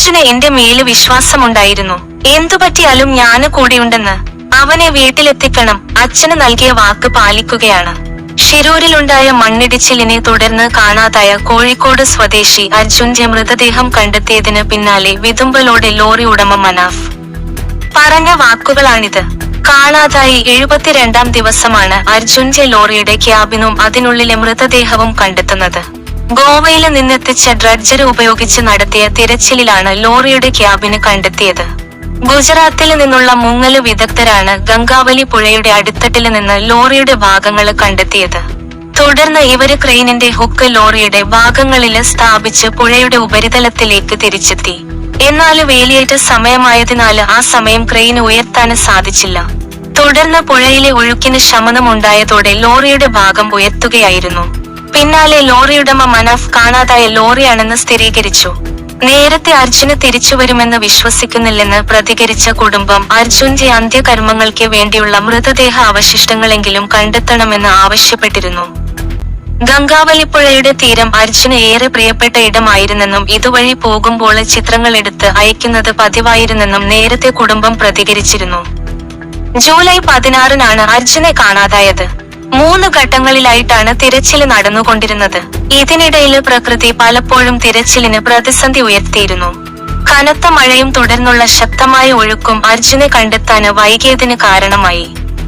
അർജുന് എന്റെ മേല് വിശ്വാസമുണ്ടായിരുന്നു. എന്തുപറ്റിയാലും ഞാന് കൂടെയുണ്ടെന്ന്. അവനെ വീട്ടിലെത്തിക്കണം. അച്ഛന് നൽകിയ വാക്ക് പാലിക്കുകയാണ്. ഷിരൂരിലുണ്ടായ മണ്ണിടിച്ചിലിനെ തുടർന്ന് കാണാതായ കോഴിക്കോട് സ്വദേശി അർജുന്റെ മൃതദേഹം കണ്ടെത്തിയതിന് പിന്നാലെ വിതുമ്പലോടെ ലോറി ഉടമ മനാഫ് പറഞ്ഞ വാക്കുകളാണിത്. കാണാതായി 72ാം ദിവസമാണ് അർജുന്റെ ലോറിയുടെ ക്യാബിനും അതിനുള്ളിലെ മൃതദേഹവും കണ്ടെത്തുന്നത്. ഗോവയിൽ നിന്നെത്തിച്ച ഡ്രഡ്ജർ ഉപയോഗിച്ച് നടത്തിയ തിരച്ചിലിലാണ് ലോറിയുടെ ക്യാബിന് കണ്ടെത്തിയത്. ഗുജറാത്തിൽ നിന്നുള്ള മുങ്ങല് വിദഗ്ധരാണ് ഗംഗാവലി പുഴയുടെ അടിത്തട്ടിൽ നിന്ന് ലോറിയുടെ ഭാഗങ്ങൾ കണ്ടെത്തിയത്. തുടർന്ന് ഇവര് ക്രെയിനിന്റെ ഹുക്ക് ലോറിയുടെ ഭാഗങ്ങളില് സ്ഥാപിച്ച് പുഴയുടെ ഉപരിതലത്തിലേക്ക് തിരിച്ചെത്തി. എന്നാല് വേലിയേറ്റ സമയമായതിനാല് ആ സമയം ക്രെയിൻ ഉയർത്താന് സാധിച്ചില്ല. തുടർന്ന് പുഴയിലെ ഒഴുക്കിന് ശമനമുണ്ടായതോടെ ലോറിയുടെ ഭാഗം ഉയർത്തുകയായിരുന്നു. പിന്നാലെ ലോറിയുടമ മനാഫ് കാണാതായ ലോറിയാണെന്ന് സ്ഥിരീകരിച്ചു. നേരത്തെ അർജുന് തിരിച്ചുവരുമെന്ന് വിശ്വസിക്കുന്നില്ലെന്ന് പ്രതികരിച്ച കുടുംബം അർജുന്റെ അന്ത്യകർമ്മങ്ങൾക്ക് വേണ്ടിയുള്ള മൃതദേഹ അവശിഷ്ടങ്ങളെങ്കിലും കണ്ടെത്തണമെന്ന് ആവശ്യപ്പെട്ടിരുന്നു. ഗംഗാവലിപ്പുഴയുടെ തീരം അർജുന് ഏറെ പ്രിയപ്പെട്ട ഇടമായിരുന്നെന്നും ഇതുവഴി പോകുമ്പോൾ ചിത്രങ്ങൾ എടുത്ത് അയക്കുന്നത് പതിവായിരുന്നെന്നും നേരത്തെ കുടുംബം പ്രതികരിച്ചിരുന്നു. ജൂലൈ 16-നാണ് അർജുനെ കാണാതായത്. 3 ഘട്ടങ്ങളിലായിട്ടാണ് തിരച്ചില് നടന്നുകൊണ്ടിരുന്നത്. ഇതിനിടയിൽ പ്രകൃതി പലപ്പോഴും തിരച്ചിലിന് പ്രതിസന്ധി ഉയർത്തിയിരുന്നു. കനത്ത മഴയും തുടർന്നുള്ള ശക്തമായ ഒഴുക്കും അർജുനെ കണ്ടെത്താന് വൈകിയതിന് കാരണമായി.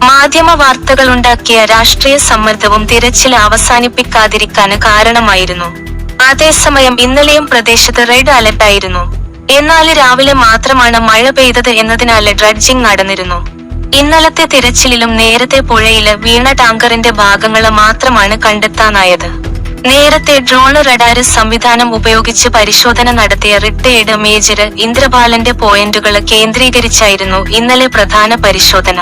മാധ്യമ വാർത്തകളുണ്ടാക്കിയ രാഷ്ട്രീയ സമ്മർദ്ദവും തിരച്ചില് അവസാനിപ്പിക്കാതിരിക്കാന് കാരണമായിരുന്നു. അതേസമയം ഇന്നലെയും പ്രദേശത്ത് റെഡ് അലർട്ടായിരുന്നു. എന്നാൽ രാവിലെ മാത്രമാണ് മഴ പെയ്തത് എന്നതിനാല് ഡ്രഡ്ജിംഗ് നടന്നിരുന്നു. ഇന്നലത്തെ തിരച്ചിലിലും നേരത്തെ പുഴയില് വീണ ടാങ്കറിന്റെ ഭാഗങ്ങള് മാത്രമാണ് കണ്ടെത്താനായത്. നേരത്തെ ഡ്രോണ് റഡാര് സംവിധാനം ഉപയോഗിച്ച് പരിശോധന നടത്തിയ റിട്ടയേർഡ് മേജര് ഇന്ദ്രപാലന്റെ പോയിന്റുകള് കേന്ദ്രീകരിച്ചായിരുന്നു ഇന്നലെ പ്രധാന പരിശോധന.